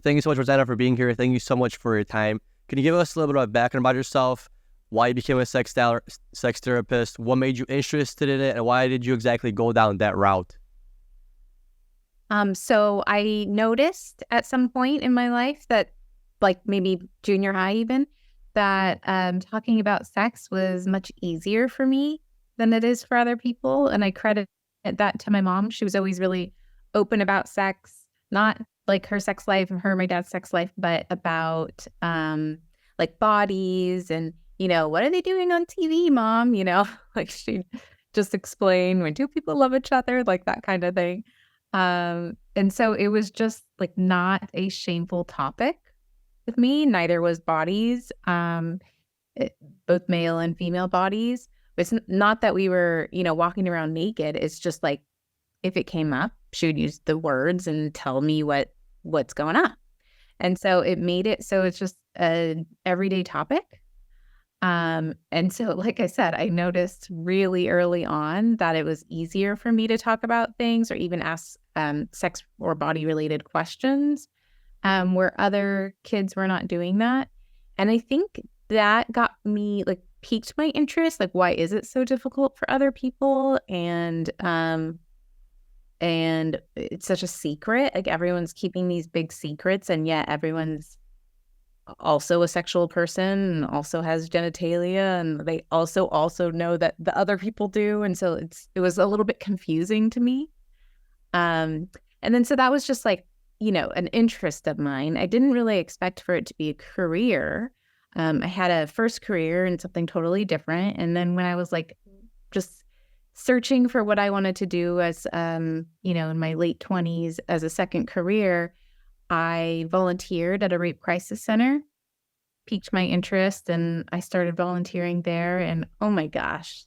Thank you so much, Rossana, for being here. Thank you so much for your time. Can you give us a little bit of background about yourself, why you became a sex therapist, what made you interested in it, and why did you exactly go down that route? So I noticed at some point in my life that, like maybe junior high even, that talking about sex was much easier for me than it is for other people. And I credit that to my mom. She was always really open about sex, not like her sex life and her and my dad's sex life, but about like bodies and, what are they doing on TV, mom? Like she just explain, when do people love each other? Like that kind of thing. And so it was just like not a shameful topic with me. Neither was bodies, both male and female bodies. It's not that we were, walking around naked. It's just like, if it came up, she would use the words and tell me what's going on. And so it made it so it's just an everyday topic. And so, like I said, I noticed really early on that it was easier for me to talk about things or even ask sex or body related questions, where other kids were not doing that. And I think that got me piqued my interest. Like, why is it so difficult for other people? And it's such a secret. Like, everyone's keeping these big secrets, and yet everyone's also a sexual person and also has genitalia, and they also know that the other people do. And so it was a little bit confusing to me. And then so that was just an interest of mine. I didn't really expect for it to be a career. I had a first career in something totally different. And then when I was just searching for what I wanted to do as, in my late 20s as a second career, I volunteered at a rape crisis center, piqued my interest, and I started volunteering there. And oh my gosh,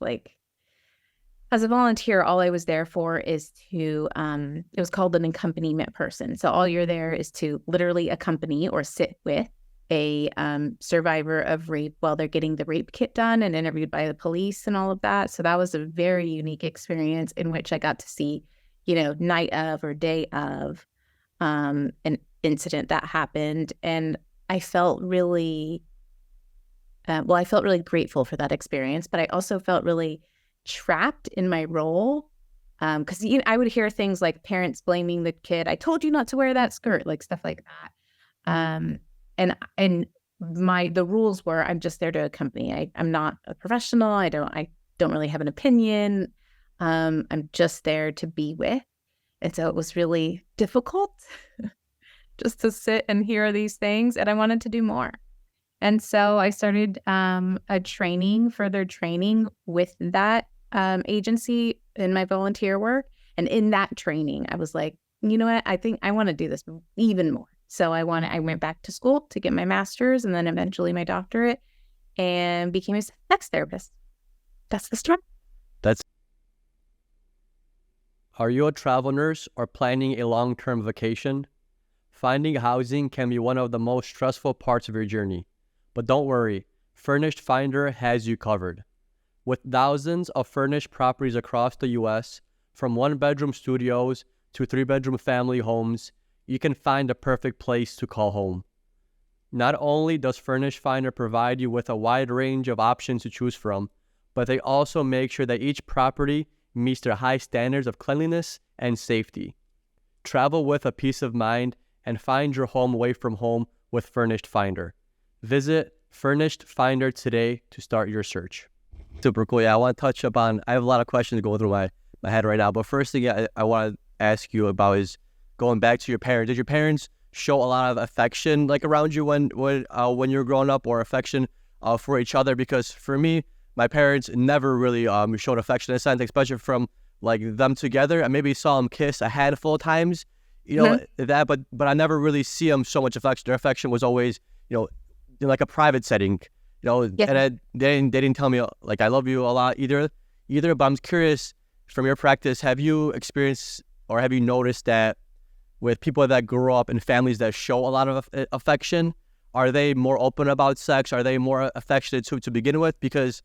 as a volunteer, all I was there for is to, it was called an accompaniment person. So all you're there is to literally accompany or sit with a survivor of rape while they're getting the rape kit done and interviewed by the police and all of that. So that was a very unique experience in which I got to see, night of or day of an incident that happened. And I felt really, I felt really grateful for that experience, but I also felt really trapped in my role. Because I would hear things like parents blaming the kid. I told you not to wear that skirt, stuff like that. And the rules were, I'm just there to accompany. I'm not a professional. I don't really have an opinion. I'm just there to be with. And so it was really difficult just to sit and hear these things, and I wanted to do more. And so I started further training with that agency in my volunteer work. And in that training, I was like, you know what? I think I want to do this even more. So I went back to school to get my master's and then eventually my doctorate, and became a sex therapist. That's the story. Are you a travel nurse or planning a long-term vacation? Finding housing can be one of the most stressful parts of your journey. But don't worry, Furnished Finder has you covered. With thousands of furnished properties across the U.S., from one-bedroom studios to three-bedroom family homes, you can find the perfect place to call home. Not only does Furnished Finder provide you with a wide range of options to choose from, but they also make sure that each property meets their high standards of cleanliness and safety. Travel with a peace of mind and find your home away from home with Furnished Finder. Visit Furnished Finder today to start your search. Super cool. Yeah, I want to touch upon, I have a lot of questions going through my head right now, but first thing I want to ask you about is going back to your parents. Did your parents show a lot of affection around you when you were growing up, or affection for each other? Because for me, my parents never really showed affection in a sense, especially from them together. I maybe saw them kiss a handful of times, that, but I never really see them so much affection. Their affection was always, in a private setting, Yeah. And they didn't tell me I love you a lot either. But I'm curious, from your practice, have you experienced or have you noticed that with people that grow up in families that show a lot of affection, are they more open about sex? Are they more affectionate to begin with? Because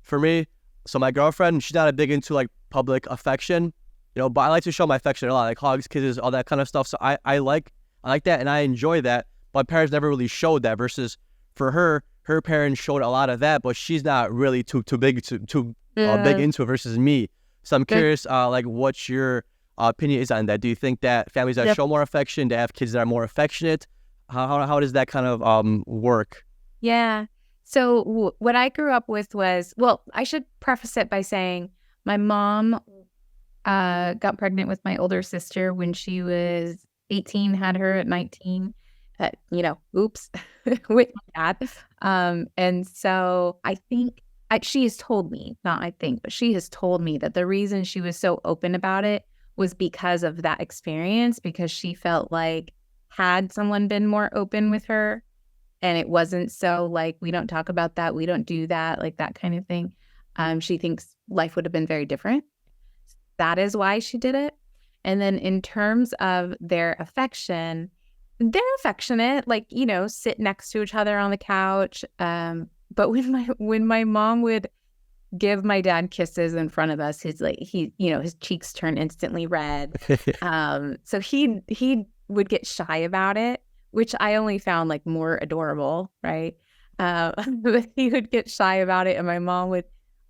for me, so my girlfriend, she's not big into public affection, but I like to show my affection a lot, hugs, kisses, all that kind of stuff. So I like I like that and I enjoy that. But parents never really showed that. Versus for her parents showed a lot of that, but she's not really too big big into it versus me. So I'm curious, like, what's your opinion is on that? Do you think that families that show more affection, they have kids that are more affectionate? How does that kind of work? Yeah. So what I grew up with was, well, I should preface it by saying my mom got pregnant with my older sister when she was 18, had her at 19. Oops, with my dad. And so I think she has told me, not I think, but she has told me that the reason she was so open about it was because of that experience, because she felt like had someone been more open with her and it wasn't so like, we don't talk about that, we don't do that, like that kind of thing, she thinks life would have been very different. That is why she did it. And then in terms of their affection, they're affectionate, like, sit next to each other on the couch. But when my mom would give my dad kisses in front of us, his cheeks turn instantly red. So he would get shy about it, which I only found like more adorable, right? But he would get shy about it, and my mom would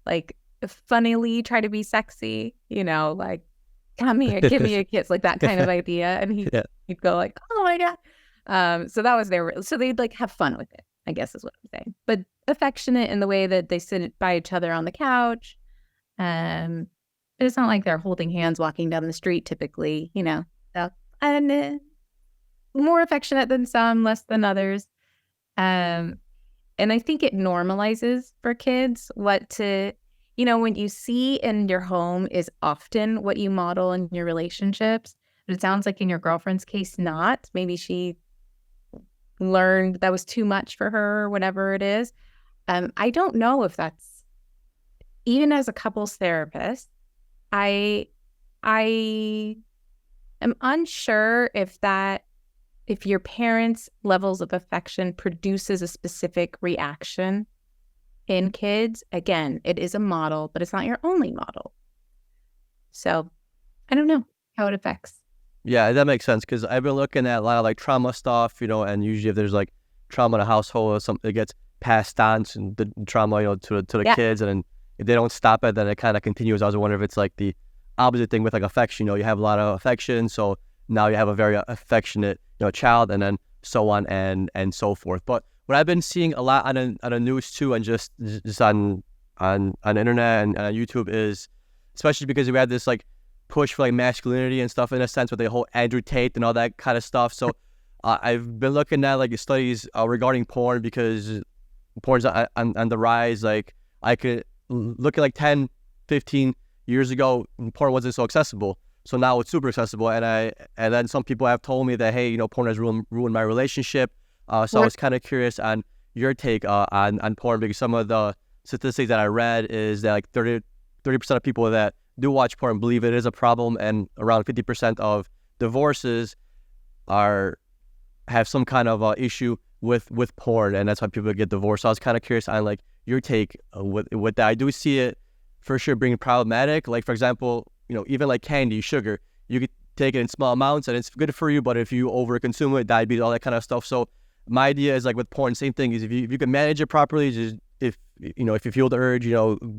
like funnily try to be sexy, like, come here, give me a kiss, like that kind of idea. And he'd go like, oh my God. So that was so they'd like have fun with it, I guess is what I'm saying. But affectionate in the way that they sit by each other on the couch. But it's not like they're holding hands walking down the street typically, So, and more affectionate than some, less than others. And I think it normalizes for kids when you see in your home is often what you model in your relationships. But it sounds like in your girlfriend's case, not. Maybe she learned that was too much for her, or whatever it is. I don't know if that's, even as a couples therapist, I am unsure if your parents' levels of affection produces a specific reaction in kids. Again, it is a model, but it's not your only model. So I don't know how it affects. Yeah, that makes sense, because I've been looking at a lot of like trauma stuff, and usually if there's like trauma in a household or something, it gets passed on to the trauma, to the kids, and then if they don't stop it, then it kind of continues. I was wondering if it's like the opposite thing with like affection. You have a lot of affection, so now you have a very affectionate, child, and then so on and so forth. But what I've been seeing a lot on the news too, and just on internet and on YouTube, is especially because we had this like push for like masculinity and stuff, in a sense, with the whole Andrew Tate and all that kind of stuff. So I've been looking at like studies regarding porn, because porn's on the rise. Like, I could look at like 10, 15 years ago, porn wasn't so accessible. So now it's super accessible. And then some people have told me that, hey, porn has ruined my relationship. So I was kind of curious on your take on porn, because some of the statistics that I read is that like 30% of people that do watch porn believe it is a problem, and around 50% of divorces have some kind of issue with porn, and that's why people get divorced. So I was kind of curious on like your take with that. I do see it for sure being problematic. Like, for example, even like candy, sugar, you could take it in small amounts and it's good for you, but if you overconsume it, diabetes, all that kind of stuff. So my idea is like with porn, same thing, is if you can manage it properly, just if you feel the urge,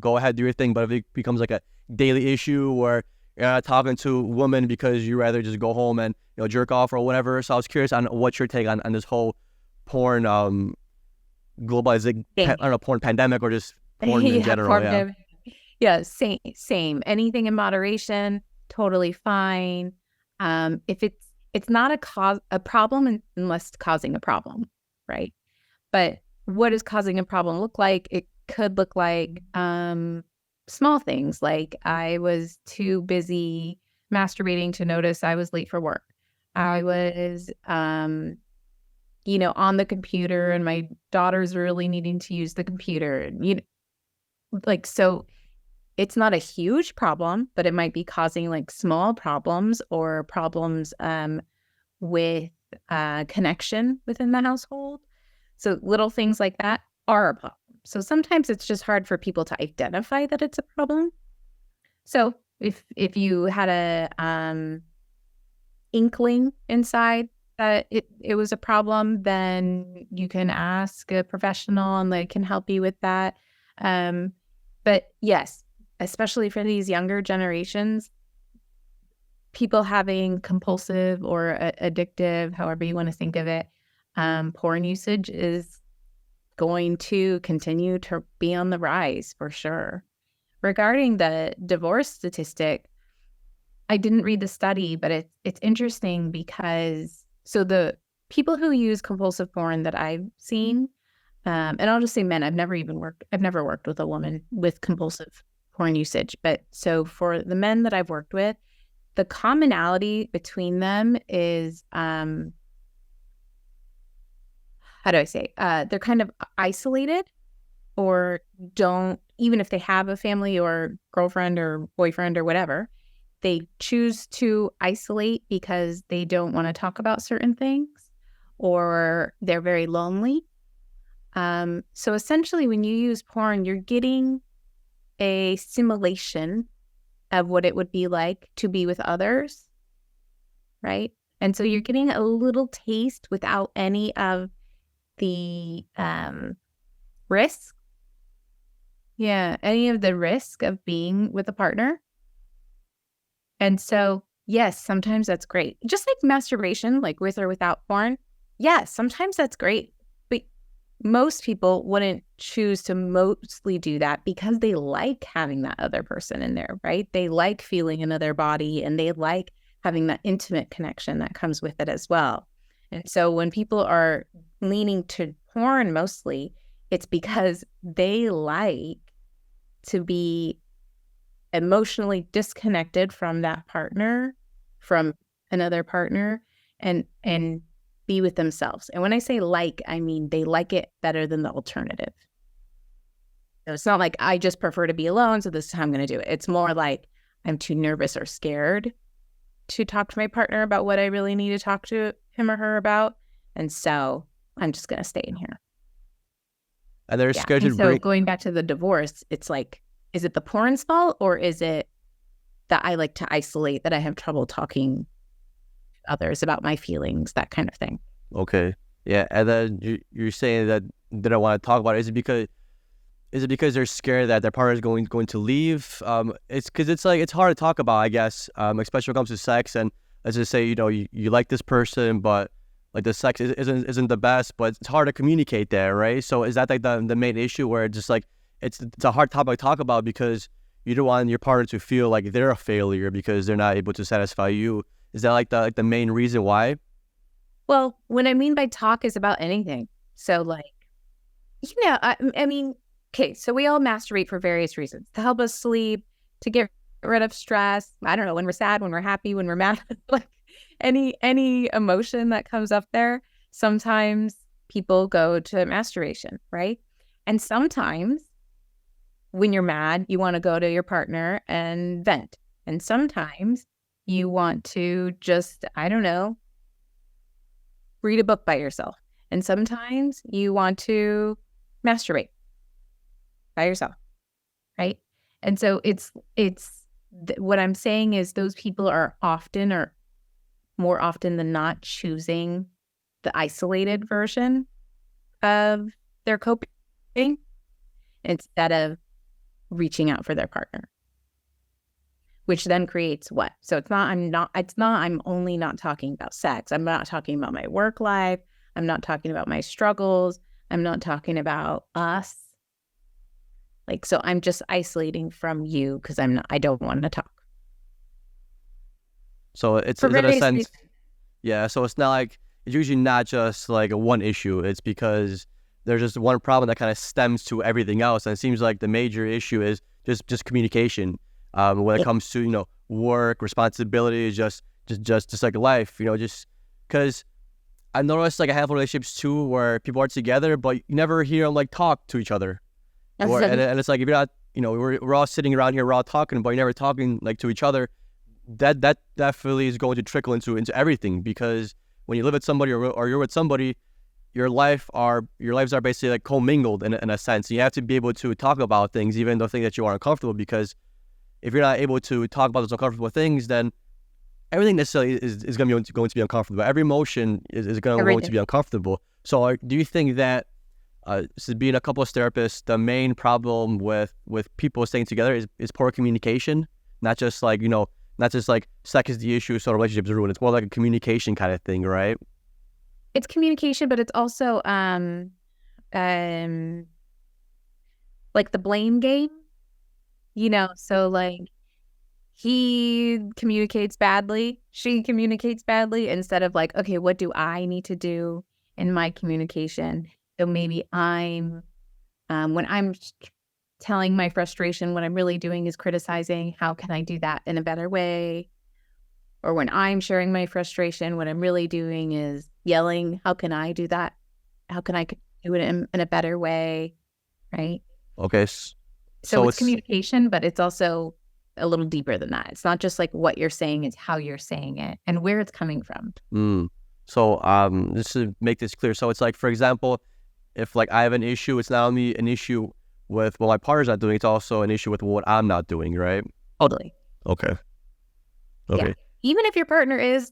go ahead, do your thing. But if it becomes like a daily issue where you're not talking to women because you rather just go home and jerk off or whatever. So I was curious on what's your take on this whole porn globalizing, I don't know, porn pandemic, or just porn in general. Yeah, same. Anything in moderation, totally fine. If it's not a problem unless it's causing a problem, right? But what does causing a problem look like? It could look like small things, like I was too busy masturbating to notice I was late for work. I was on the computer, and my daughter's really needing to use the computer. So it's not a huge problem, but it might be causing like small problems, or problems with connection within the household. So little things like that are a problem. So sometimes it's just hard for people to identify that it's a problem. So if you had a inkling inside that it was a problem, then you can ask a professional and they can help you with that. But yes, especially for these younger generations, people having compulsive or addictive, however you want to think of it, porn usage is going to continue to be on the rise for sure. Regarding the divorce statistic, I didn't read the study, but it's interesting because so the people who use compulsive porn that I've seen, and I'll just say men, I've never worked with a woman with compulsive porn usage. But so for the men that I've worked with, the commonality between them is, how do I say? They're kind of isolated or don't, even if they have a family or girlfriend or boyfriend or whatever, they choose to isolate because they don't want to talk about certain things or they're very lonely. So essentially, when you use porn, you're getting a simulation of what it would be like to be with others, right? And so you're getting a little taste without any of the risk. Yeah, any of the risk of being with a partner. And so, yes, sometimes that's great. Just like masturbation, like with or without porn. Yes, sometimes that's great. But most people wouldn't choose to mostly do that because they like having that other person in there, right? They like feeling another body and they like having that intimate connection that comes with it as well. And so when people are leaning to porn mostly, it's because they like to be emotionally disconnected from that partner, from another partner, and be with themselves. And when I say like, I mean they like it better than the alternative. So it's not like I just prefer to be alone, so this is how I'm going to do it. It's more like I'm too nervous or scared to talk to my partner about what I really need to talk to him or her about. And so I'm just going to stay in here. And they're scared to so going back to the divorce, it's like, is it the porn's fault or is it that I like to isolate, that I have trouble talking to others about my feelings, that kind of thing? Okay. Yeah. And then you're saying that they don't want to talk about it. Is it because they're scared that their partner is going to leave? It's because it's hard to talk about, I guess, especially when it comes to sex. And let's just say, you like this person, but like the sex isn't the best, but it's hard to communicate there, right? So is that like the main issue where it's just like, it's a hard topic to talk about because you don't want your partner to feel like they're a failure because they're not able to satisfy you? Is that like the main reason why? Well, what I mean by talk is about anything. So like, I mean, okay, so we all masturbate for various reasons: to help us sleep, to get rid of stress. I don't know, when we're sad, when we're happy, when we're mad, like any emotion that comes up there. Sometimes people go to masturbation, right? And sometimes when you're mad, you want to go to your partner and vent. And sometimes you want to just, I don't know, read a book by yourself. And sometimes you want to masturbate by yourself, right? And so what I'm saying is those people are often, or more often than not, choosing the isolated version of their coping instead of reaching out for their partner, which then creates what? So I'm only not talking about sex. I'm not talking about my work life. I'm not talking about my struggles. I'm not talking about us. Like, so I'm just isolating from you because I don't want to talk. So it's in a sense, yeah. So it's not like, it's usually not just like a one issue. It's because there's just one problem that kind of stems to everything else. And it seems like the major issue is just communication. When it comes to, work, responsibilities, just like life, just because I noticed like I have relationships too where people are together, but you never hear them like talk to each other. And it's like, if you're not, we're all sitting around here, we're all talking, but you're never talking like to each other. That definitely is going to trickle into everything, because when you live with somebody or you're with somebody, your lives are basically like commingled in a sense. You have to be able to talk about things, even though things that you are uncomfortable, because if you're not able to talk about those uncomfortable things, then everything necessarily is going to be uncomfortable. Every emotion is going to Everything. be uncomfortable. So do you think that so being a couples therapist, the main problem with people staying together is poor communication, not just like, not just like sex is the issue, so relationships are ruined. It's more like a communication kind of thing, right? It's communication, but it's also like the blame game, so like he communicates badly, she communicates badly, instead of like, okay, what do I need to do in my communication? So maybe when I'm telling my frustration, what I'm really doing is criticizing. How can I do that in a better way? Or when I'm sharing my frustration, what I'm really doing is yelling. How can I do that? How can I do it in a better way? Right. Okay. So So it's it's communication, but it's also a little deeper than that. It's not just like what you're saying, it's how you're saying it and where it's coming from. so just to make this clear, so it's like, for example, if like I have an issue, it's not only an issue with what my partner's not doing, it's also an issue with what I'm not doing, right? Totally. Okay. Yeah. Okay. Even if your partner is,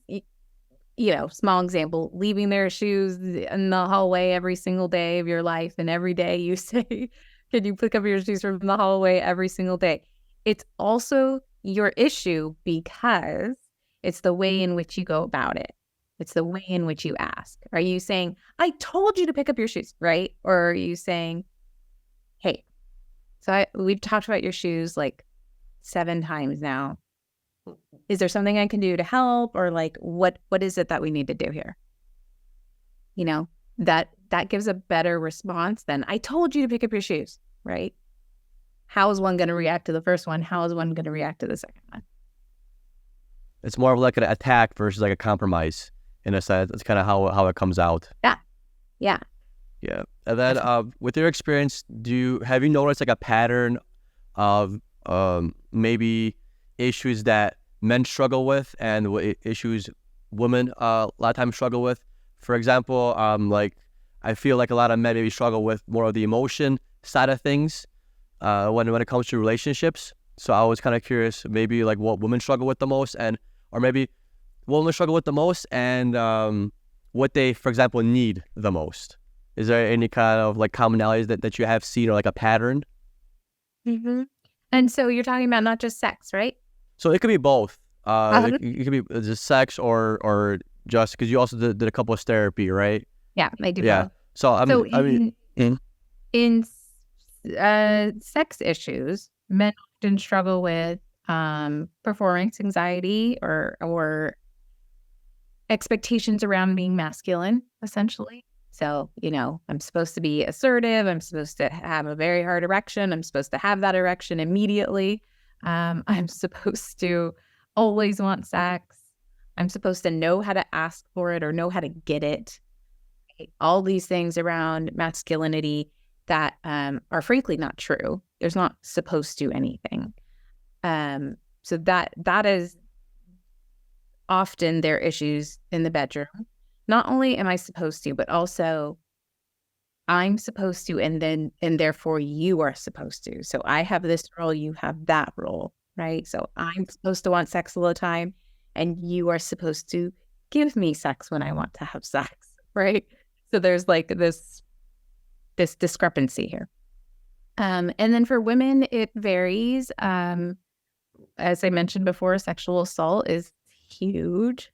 small example, leaving their shoes in the hallway every single day of your life, and every day you say, can you pick up your shoes from the hallway every single day? It's also your issue because it's the way in which you go about it. It's the way in which you ask. Are you saying, I told you to pick up your shoes, right? Or are you saying, hey, we've talked about your shoes like 7 times now. Is there something I can do to help? Or like, what is it that we need to do here? That gives a better response than I told you to pick up your shoes, right? How is one going to react to the first one? How is one going to react to the second one? It's more of like an attack versus like a compromise in a sense. That's kind of how it comes out. Yeah. Yeah. Yeah. And then with your experience, have you noticed like a pattern of maybe issues that men struggle with and issues women a lot of times struggle with? For example, like I feel like a lot of men maybe struggle with more of the emotion side of things when it comes to relationships. So I was kind of curious, maybe like what women struggle with the most, or maybe what women struggle with the most, and what they, for example, need the most. Is there any kind of like commonalities that you have seen, or like a pattern? Mm-hmm. And so you're talking about not just sex, right? So it could be both. Uh-huh. It could be just sex or just because you also did a couple of therapy, right? Yeah, I do Yeah. both. So So I mean, in sex issues, men often struggle with performance anxiety or expectations around being masculine, essentially. So, I'm supposed to be assertive. I'm supposed to have a very hard erection. I'm supposed to have that erection immediately. I'm supposed to always want sex. I'm supposed to know how to ask for it or know how to get it. All these things around masculinity that are frankly not true. There's not supposed to anything. So that is often their issues in the bedroom. Not only am I supposed to, but also I'm supposed to, and therefore you are supposed to. So I have this role, you have that role, right? So I'm supposed to want sex all the time, and you are supposed to give me sex when I want to have sex, right? So there's like this discrepancy here. And then for women, it varies. As I mentioned before, sexual assault is huge.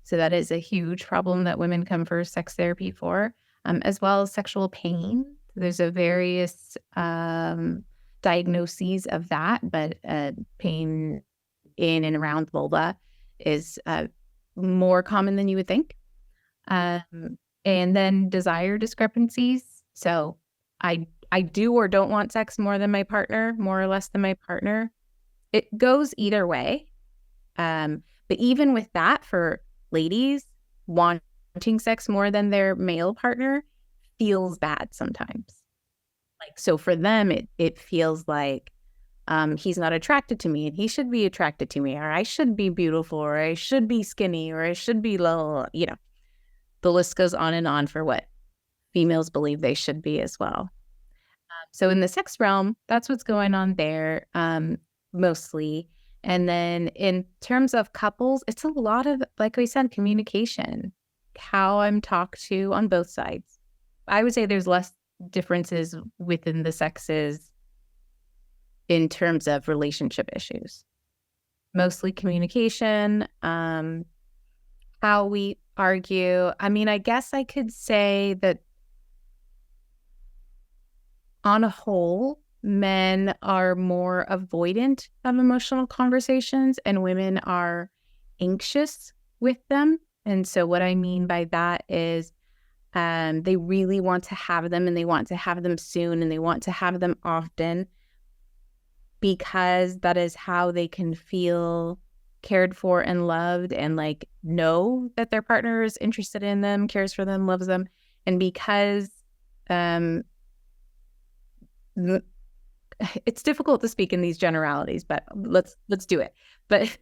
So that is a huge problem that women come for sex therapy for, as well as sexual pain. There's a various diagnoses of that, but pain in and around vulva is more common than you would think. And then desire discrepancies. So I do or don't want sex more than my partner, more or less than my partner. It goes either way. But even with that, for ladies, wanting sex more than their male partner feels bad sometimes. Like, so for them, it feels like he's not attracted to me and he should be attracted to me, or I should be beautiful, or I should be skinny, or I should be low. The list goes on and on for what females believe they should be as well. So in the sex realm, that's what's going on there mostly. And then in terms of couples, it's a lot of, like we said, communication, how I'm talked to on both sides. I would say there's less differences within the sexes in terms of relationship issues. Mostly communication, how we argue. I mean, I guess I could say that on a whole, men are more avoidant of emotional conversations and women are anxious with them. And so what I mean by that is they really want to have them, and they want to have them soon, and they want to have them often, because that is how they can feel cared for and loved, and like know that their partner is interested in them, cares for them, loves them. And because it's difficult to speak in these generalities, but let's do it. But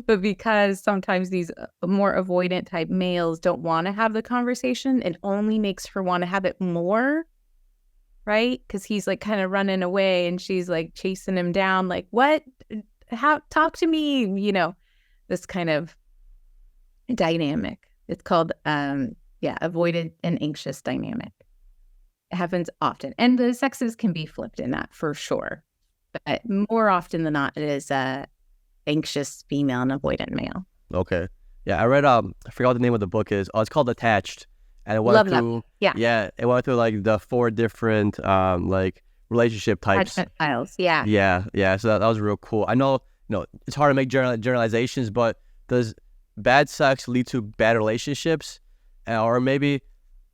but because sometimes these more avoidant type males don't want to have the conversation, it only makes her want to have it more, right? Because he's like kind of running away and she's like chasing him down, like, what? How? Talk to me, this kind of dynamic. It's called avoidant and anxious dynamic. It happens often, and the sexes can be flipped in that for sure, but more often than not, it is anxious female and avoidant male. Okay. Yeah, I read I forgot what the name of the book is. Oh, it's called Attached. And it went through it went through like the 4 different like relationship types. Attachment styles. Yeah. Yeah. So that was real cool. I know, it's hard to make generalizations, but does bad sex lead to bad relationships? Or maybe,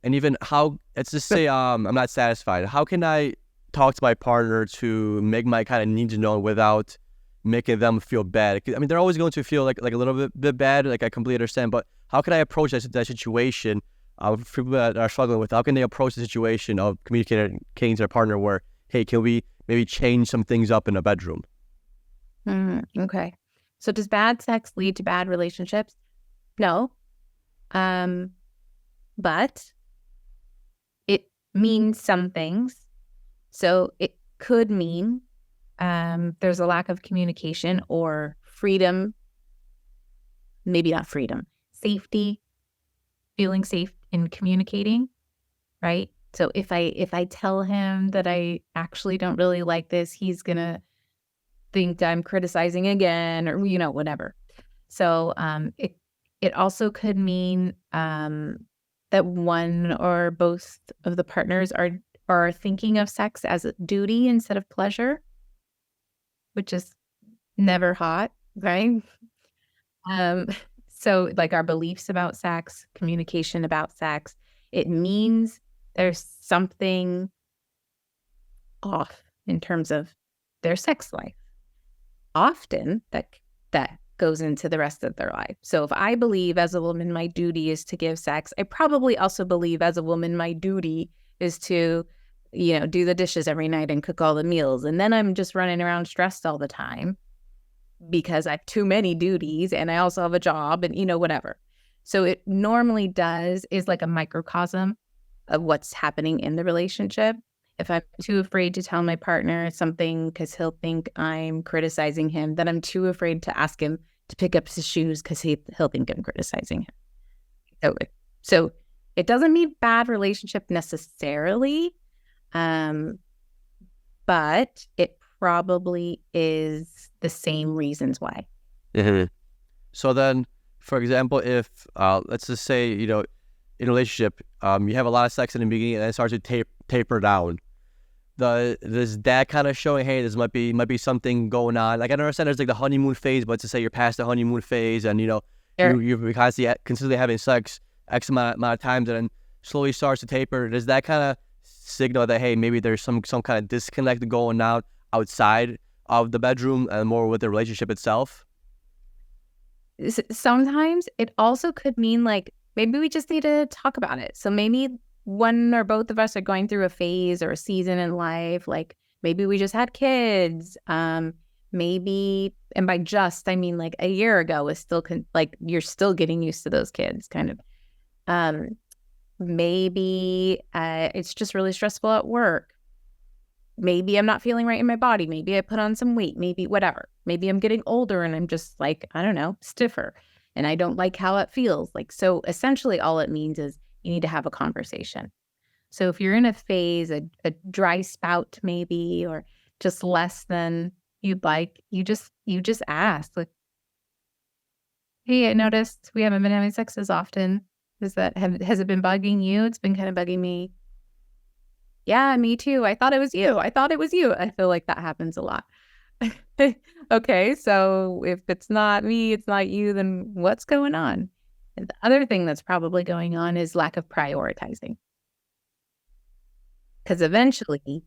and even how, let's just say I'm not satisfied. How can I talk to my partner to make my kind of needs known without making them feel bad? I mean, they're always going to feel like a little bit bad, like I completely understand, but how can I approach that situation for people that are struggling with? How can they approach the situation of communicating to their partner where, hey, can we maybe change some things up in a bedroom? Okay. So does bad sex lead to bad relationships? No. But it means some things. So it could mean there's a lack of communication or freedom, maybe not freedom, safety, feeling safe in communicating, right? So if I tell him that I actually don't really like this, he's going to think I'm criticizing again, or, whatever. So it also could mean that one or both of the partners are thinking of sex as a duty instead of pleasure, which is never hot, right? So like our beliefs about sex, communication about sex, it means there's something off in terms of their sex life. Often that goes into the rest of their life. So if I believe as a woman my duty is to give sex, I probably also believe as a woman my duty is to, do the dishes every night and cook all the meals. And then I'm just running around stressed all the time because I have too many duties and I also have a job and, whatever. So it normally is like a microcosm of what's happening in the relationship. If I'm too afraid to tell my partner something because he'll think I'm criticizing him, then I'm too afraid to ask him to pick up his shoes because he'll think I'm criticizing him. So it doesn't mean bad relationship necessarily, but it probably is the same reasons why. Mm-hmm. So then, for example, if let's just say, in a relationship, you have a lot of sex in the beginning and then it starts to taper down. Does that kind of showing, hey, this might be something going on? Like, I understand there's like the honeymoon phase, but to say you're past the honeymoon phase and you're consistently having sex X amount of times and then slowly starts to taper, does that kind of signal that, hey, maybe there's some kind of disconnect going on outside of the bedroom and more with the relationship itself? Sometimes it also could mean like maybe we just need to talk about it. So maybe one or both of us are going through a phase or a season in life, like maybe we just had kids, maybe, and by just, I mean like a year ago is still like you're still getting used to those kids kind of. Maybe it's just really stressful at work. maybe I'm not feeling right in my body. Maybe I put on some weight, maybe whatever. Maybe I'm getting older and I'm just like, I don't know, stiffer and I don't like how it feels. Like, so essentially all it means is you need to have a conversation. So if you're in a phase, a dry spout maybe, or just less than you'd like, you just ask, like, hey, I noticed we haven't been having sex as often. Has it been bugging you? It's been kind of bugging me. Yeah, me too. I thought it was you. I feel like that happens a lot. Okay, so if it's not me, it's not you, then what's going on? And the other thing that's probably going on is lack of prioritizing. Because eventually,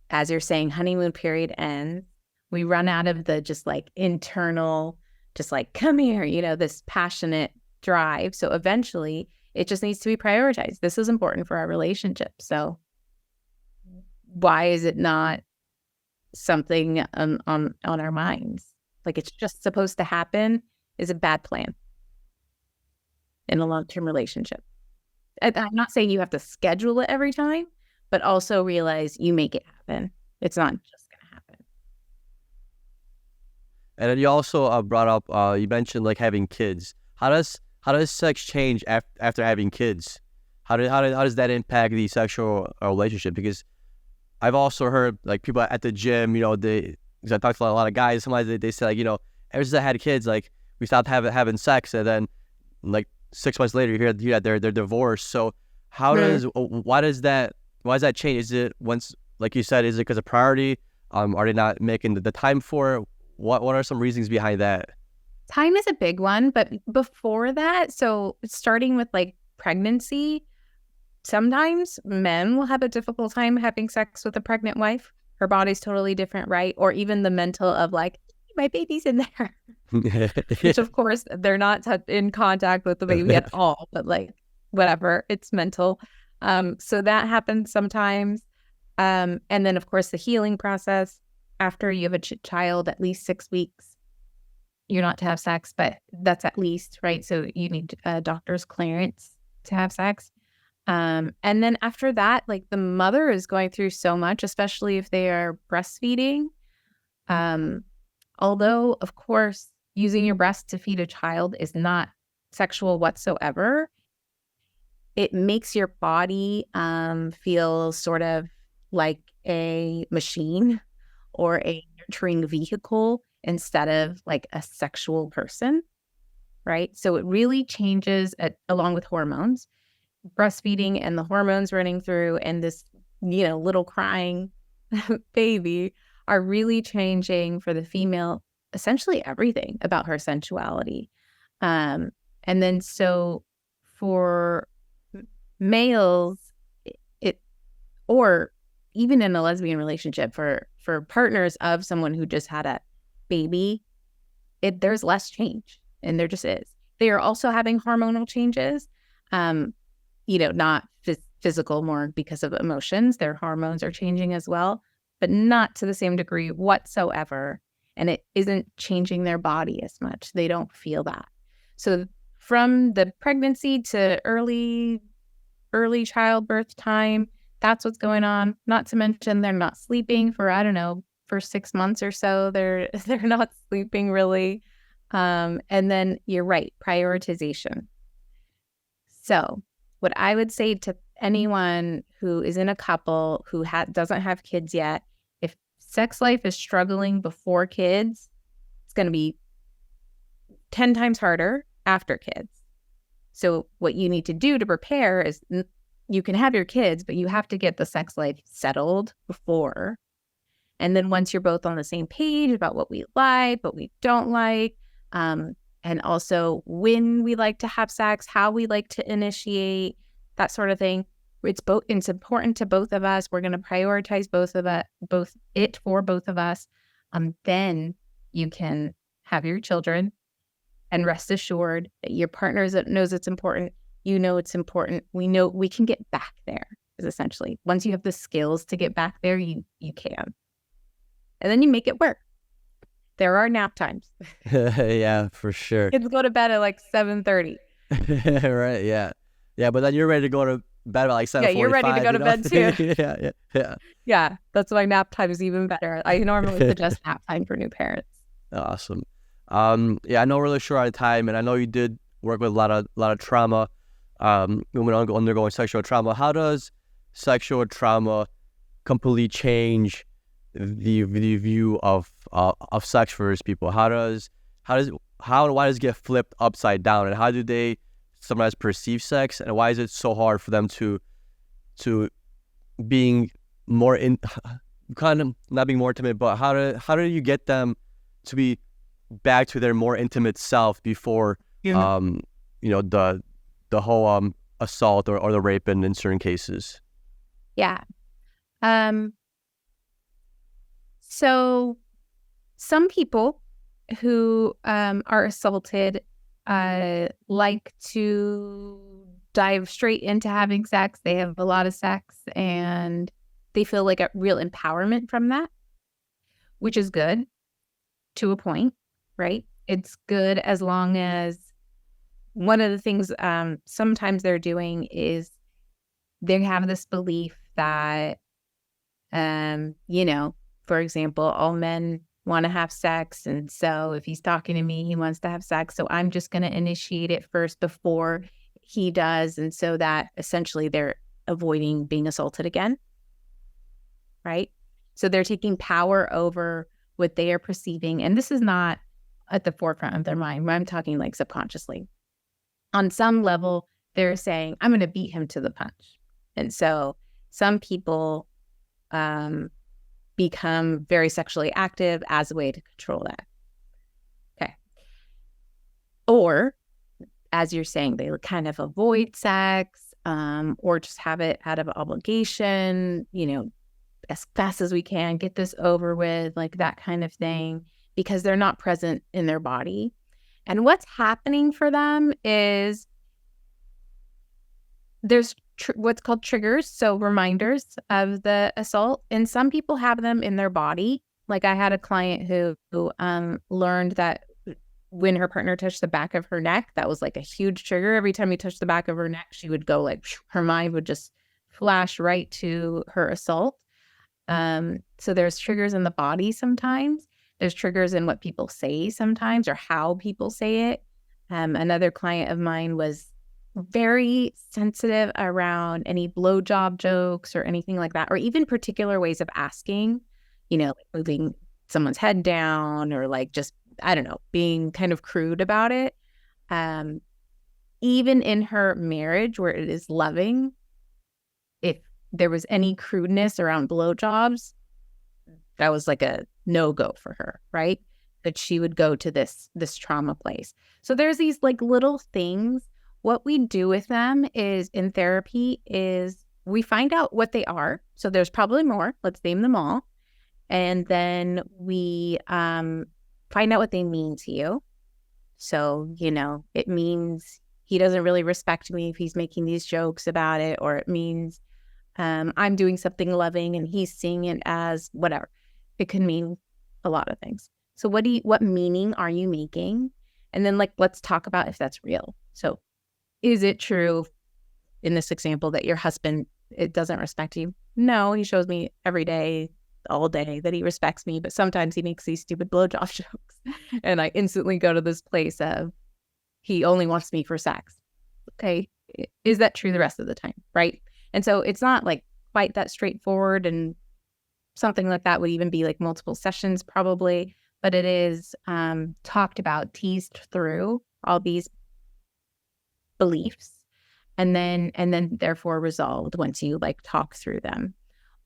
as you're saying, honeymoon period ends, we run out of the just like internal, just like, come here, this passionate drive. So eventually it just needs to be prioritized. This is important for our relationship. So why is it not something on our minds? Like it's just supposed to happen is a bad plan in a long-term relationship. I'm not saying you have to schedule it every time, but also realize you make it happen. It's not just going to happen. And then you also brought up, you mentioned like having kids. How does sex change after having kids? How does that impact the sexual relationship? Because I've also heard like people at the gym, because I talked to a lot of guys. Sometimes they say like, ever since I had kids, like we stopped having sex, and then like 6 months later, you hear that they're divorced. So why does that change? Is it once, like you said, is it because of priority? Are they not making the time for it? What are some reasons behind that? Time is a big one, but before that, so starting with like pregnancy, sometimes men will have a difficult time having sex with a pregnant wife. Her body's totally different, right? Or even the mental of like, my baby's in there. Which of course they're not in contact with the baby at all, but like whatever, it's mental. So that happens sometimes. And then of course the healing process after you have a child, at least 6 weeks, you're not to have sex, but that's at least, right? So you need a doctor's clearance to have sex. And then after that, like the mother is going through so much, especially if they are breastfeeding. Although, of course, using your breast to feed a child is not sexual whatsoever, it makes your body feel sort of like a machine or a nurturing vehicle instead of like a sexual person, right? So it really changes along with hormones, breastfeeding and the hormones running through and this, little crying baby are really changing for the female, essentially everything about her sensuality. And then so for males, or even in a lesbian relationship, for partners of someone who just had a baby, there's less change, and there just is. They are also having hormonal changes, not physical, more because of emotions. Their hormones are changing as well, but not to the same degree whatsoever. And it isn't changing their body as much. They don't feel that. So from the pregnancy to early childbirth time, that's what's going on. Not to mention they're not sleeping for, I don't know, for 6 months or so. They're not sleeping really. And then you're right, prioritization. So what I would say to anyone who is in a couple who doesn't have kids yet, if sex life is struggling before kids, it's going to be 10 times harder after kids. So what you need to do to prepare is you can have your kids, but you have to get the sex life settled before. And then once you're both on the same page about what we like, what we don't like, and also when we like to have sex, how we like to initiate, that sort of thing. It's important to both of us. We're going to prioritize both it for both of us. Then you can have your children and rest assured that your partner knows it's important. You know it's important. We know we can get back there, is essentially. Once you have the skills to get back there, you can. And then you make it work. There are nap times. Yeah, for sure. Kids go to bed at like 7:30. Right, yeah. Yeah, but then you're ready to go to bed by like Yeah, you're ready to 7:45, go to bed too. Yeah. Yeah, that's why nap time is even better. I normally suggest nap time for new parents. Awesome. Yeah, I know we're really short on time, and I know you did work with a lot of trauma, women undergoing sexual trauma. How does sexual trauma completely change the view of sex for these people? Why does it get flipped upside down, and how do they sometimes perceive sex, and why is it so hard for them to being more in kind of not being more intimate, but how do you get them to be back to their more intimate self before the whole assault or the rape in certain cases? Yeah. So some people who are assaulted like to dive straight into having sex. They have a lot of sex and they feel like a real empowerment from that, which is good to a point, right? It's good as long as one of the things sometimes they're doing is they have this belief that, for example, all men want to have sex. And so if he's talking to me, he wants to have sex. So I'm just going to initiate it first before he does. And so that essentially they're avoiding being assaulted again, right? So they're taking power over what they are perceiving. And this is not at the forefront of their mind. I'm talking like subconsciously. On some level, they're saying, I'm going to beat him to the punch. And so some people become very sexually active as a way to control that. Okay. Or, as you're saying, they kind of avoid sex or just have it out of obligation, as fast as we can, get this over with, like that kind of thing, because they're not present in their body. And what's happening for them is there's what's called triggers, so reminders of the assault. And some people have them in their body. Like I had a client who learned that when her partner touched the back of her neck, that was like a huge trigger. Every time he touched the back of her neck, she would go like, her mind would just flash right to her assault. So there's triggers in the body sometimes. There's triggers in what people say sometimes or how people say it. Another client of mine was very sensitive around any blowjob jokes or anything like that, or even particular ways of asking, like moving someone's head down or like just, I don't know, being kind of crude about it. Even in her marriage where it is loving, if there was any crudeness around blowjobs, that was like a no-go for her, right? That she would go to this trauma place. So there's these like little things. What we do with them is in therapy is we find out what they are. So there's probably more. Let's name them all. And then we find out what they mean to you. So, it means he doesn't really respect me if he's making these jokes about it, or it means I'm doing something loving and he's seeing it as whatever. It can mean a lot of things. So what meaning are you making? And then let's talk about if that's real. So is it true in this example that your husband, it doesn't respect you? No, he shows me every day, all day that he respects me, but sometimes he makes these stupid blowjob jokes. And I instantly go to this place of he only wants me for sex. Okay. Is that true the rest of the time? Right. And so it's not like quite that straightforward, and something like that would even be like multiple sessions probably, but it is talked about, teased through all these beliefs and then therefore resolved once you talk through them.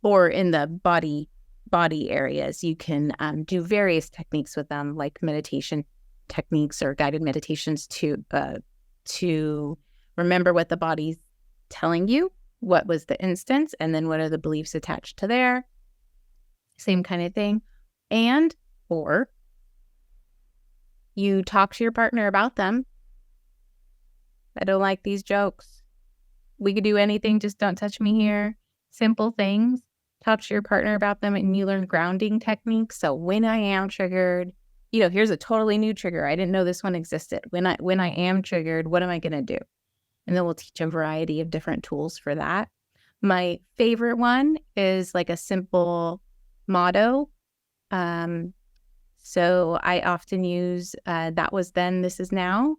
Or in the body areas, you can do various techniques with them, like meditation techniques or guided meditations to remember what the body's telling you, what was the instance, and then what are the beliefs attached to there. Same kind of thing. And or you talk to your partner about them. I don't like these jokes. We could do anything, just don't touch me here. Simple things. Talk to your partner about them, and you learn grounding techniques. So when I am triggered, here's a totally new trigger. I didn't know this one existed. When I am triggered, what am I going to do? And then we'll teach a variety of different tools for that. My favorite one is like a simple motto. So I often use that was then, this is now.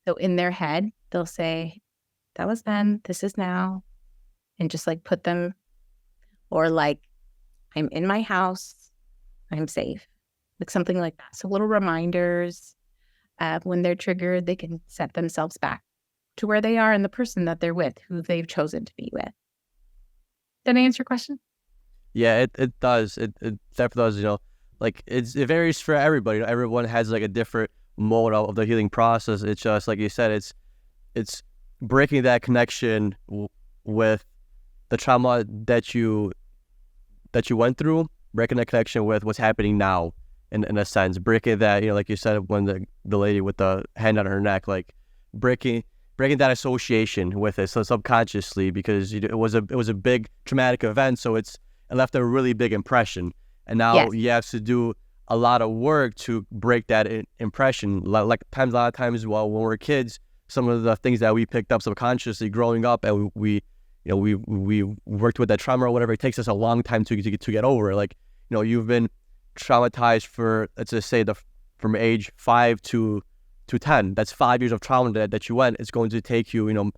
So in their head, they'll say, that was then, this is now. And just like put them, or like, I'm in my house, I'm safe. Like something like that. So little reminders. When they're triggered, they can set themselves back to where they are and the person that they're with, who they've chosen to be with. Did I answer your question? Yeah, it does. It definitely does. Like it varies for everybody. Everyone has like a different mode of the healing process. It's just like you said. It's breaking that connection with the trauma that you went through. Breaking that connection with what's happening now. In a sense, breaking that, like you said, when the lady with the hand on her neck, like breaking that association with it, so subconsciously, because it was a big traumatic event, so it left a really big impression, and now Yes. you have to do a lot of work to break that impression. A lot of times, when we're kids, some of the things that we picked up subconsciously growing up, and we worked with that trauma or whatever, it takes us a long time to get over it. Like, you've been traumatized for, let's just say, from age 5 to 10. That's 5 years of trauma that you went. It's going to take you,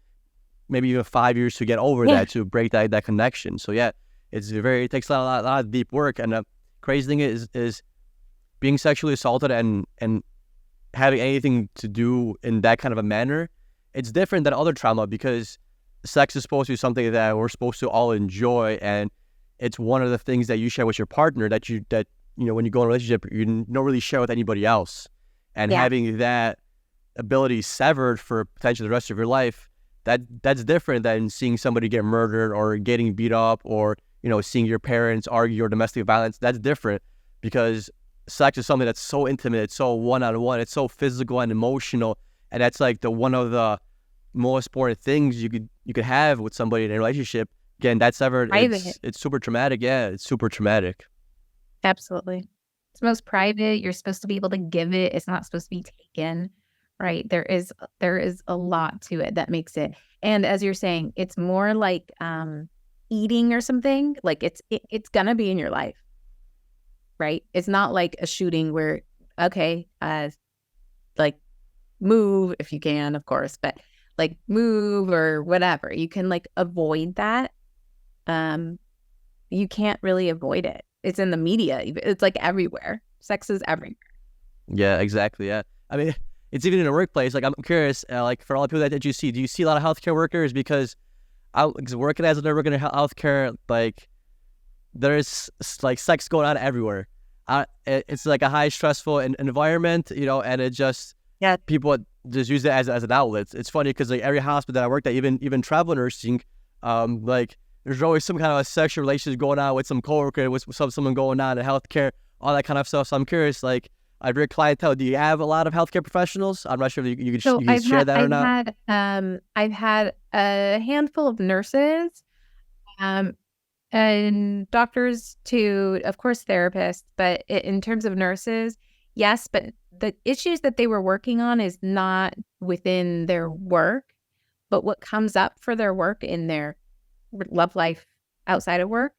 maybe even 5 years to get over that, to break that connection. So yeah, it takes a lot of deep work. And the crazy thing is being sexually assaulted and having anything to do in that kind of a manner. It's different than other trauma, because sex is supposed to be something that we're supposed to all enjoy, and it's one of the things that you share with your partner that when you go in a relationship, you don't really share with anybody else. And having that ability severed for potentially the rest of your life, that's different than seeing somebody get murdered or getting beat up, or, seeing your parents argue or domestic violence. That's different, because sex is something that's so intimate, it's so one-on-one, it's so physical and emotional. And that's like one of the most important things you could have with somebody in a relationship. Again, that's severed. It's super traumatic. Yeah, it's super traumatic. Absolutely. It's most private. You're supposed to be able to give it. It's not supposed to be taken, right? There is a lot to it that makes it. And as you're saying, it's more like eating or something. Like it's gonna be in your life, right? It's not like a shooting where, okay, like move if you can, of course, but like move or whatever. You can like avoid that. You can't really avoid it. It's in the media. It's like everywhere. Sex is everywhere. Yeah, exactly. Yeah. I mean, it's even in the workplace. Like, I'm curious, like for all the people that you see, do you see a lot of healthcare workers? Because working as a nurse, working in healthcare, like there's like sex going on everywhere. It's like a high stressful environment, and it just, people just use it as an outlet. It's funny because like every hospital that I worked at, even travel nursing, like there's always some kind of a sexual relations going on with some coworker, with someone going on in healthcare, all that kind of stuff. So I'm curious, like, your clientele, do you have a lot of healthcare professionals? I'm not sure if you could share that or not. I've had a handful of nurses, and doctors too, of course, therapists. But in terms of nurses, yes, but the issues that they were working on is not within their work, but what comes up for their work in their love life outside of work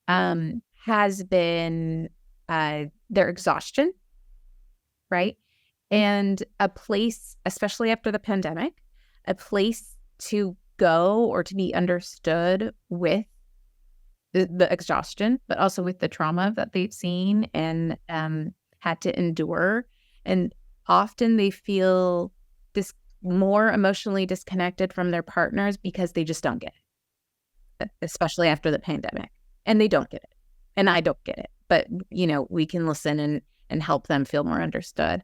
has been their exhaustion, right? And a place, especially after the pandemic, a place to go or to be understood with the exhaustion, but also with the trauma that they've seen and had to endure. And often they feel more emotionally disconnected from their partners because they just don't get it, especially after the pandemic. And they don't get it. And I don't get it. But, we can listen and help them feel more understood.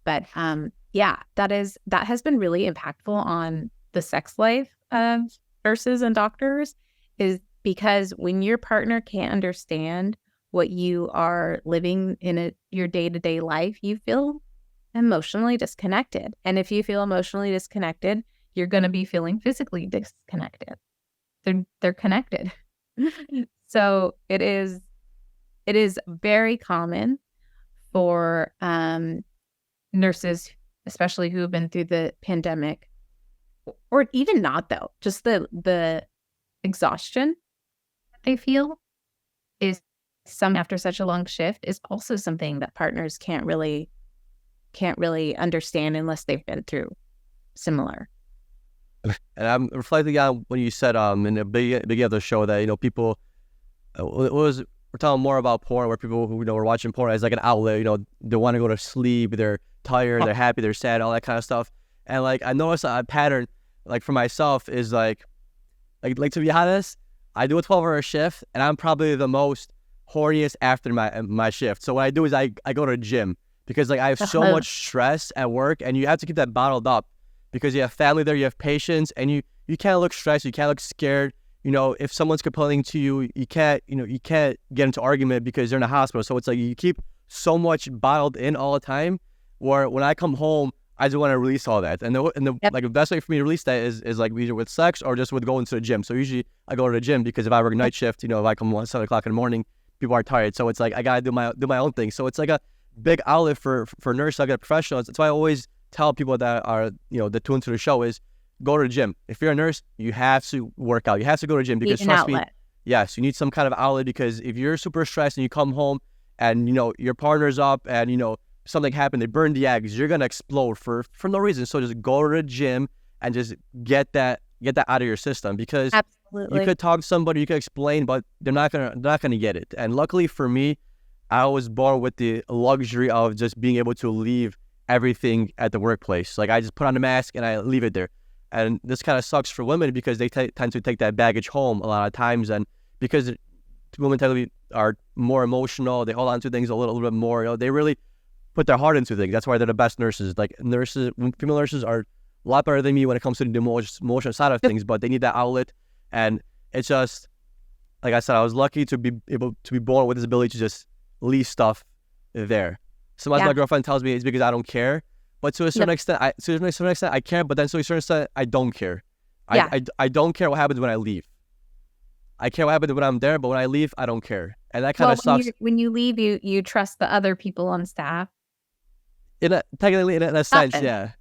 But that has been really impactful on the sex life of nurses and doctors, is because when your partner can't understand what you are living in your day-to-day life, you feel emotionally disconnected. And if you feel emotionally disconnected, you're going to be feeling physically disconnected. They're connected. So it is very common for nurses, especially who have been through the pandemic, or even not though, just the exhaustion they feel is after such a long shift is also something that partners can't really understand unless they've been through similar. And I'm reflecting on when you said in the beginning of the show that people we're talking more about porn, where people who were watching porn as like an outlet. They want to go to sleep, they're tired, they're happy, they're sad, all that kind of stuff. And like I noticed a pattern like for myself is like to be honest, I do a 12-hour shift and I'm probably the most horniest after my shift. So what I do is I go to the gym because like I have so much stress at work, and you have to keep that bottled up because you have family there, you have patients, and you can't look stressed, you can't look scared. If someone's complaining to you, you can't get into argument because they're in a hospital. So it's like you keep so much bottled in all the time, where when I come home, I just want to release all that. And like the best way for me to release that is like either with sex or just with going to the gym. So usually I go to the gym because if I work night shift, if I come 7 o'clock in the morning, people are tired. So it's like I gotta do my own thing. So it's like a big outlet for nurses, like professionals. That's why I always tell people that are that tune to the show is go to the gym. If you're a nurse, you have to work out. You have to go to the gym because trust me, yes, you need some kind of outlet, because if you're super stressed and you come home and your partner's up and something happened, they burn the eggs, you're gonna explode for no reason. So just go to the gym and just get that out of your system, because absolutely, you could talk to somebody, you could explain, but they're not gonna get it. And luckily for me, I was born with the luxury of just being able to leave everything at the workplace. Like I just put on the mask and I leave it there. And this kind of sucks for women because they tend to take that baggage home a lot of times, and because women typically are more emotional, they hold on to things a little bit more. They really put their heart into things. That's why they're the best nurses. Like female nurses are a lot better than me when it comes to the emotional side of things, but they need that outlet. And it's just, like I said, I was lucky to be able to be born with this ability to just leave stuff there. Sometimes my girlfriend tells me it's because I don't care, but to a certain extent, I care. But then to a certain extent, I don't care. I don't care what happens when I leave. I care what happens when I'm there, but when I leave, I don't care, and that kind of sucks. When you leave, you trust the other people on staff. Technically, in a sense, yeah.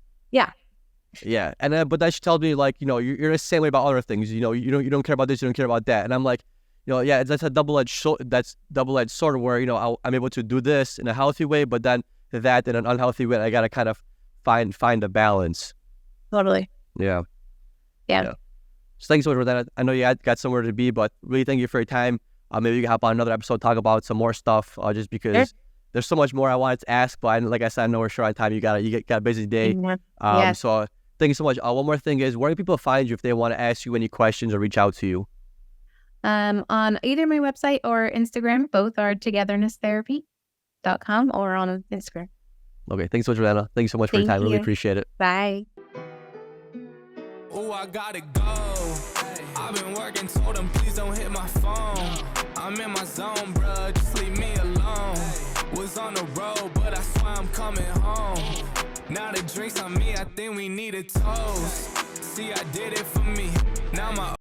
And but then she tells me like, you're the same way about other things. You don't care about this, you don't care about that, and I'm like, that's a double-edged sword where I'm able to do this in a healthy way, but then that in an unhealthy way. I gotta kind of find a balance. Totally. Yeah. So thanks so much for that. I know you got somewhere to be, but really thank you for your time. Maybe you can hop on another episode, talk about some more stuff, just because there's so much more I wanted to ask, but like I said, I know we're short on time. You got a busy day. So thank you so much. One more thing is, where do people find you if they want to ask you any questions or reach out to you? On either my website or Instagram. Both are togetherness.therapy.com or on Instagram. Okay, thanks so much, Rossana. Thank you so much for your time. Really appreciate it. Bye. Oh, I gotta go. I've been working, told them please don't hit my phone. I'm in my zone, bruh, just leave me alone. Was on the road, but I swear I'm coming home. Now the drinks on me, I think we need a toast. See, I did it for me. Now my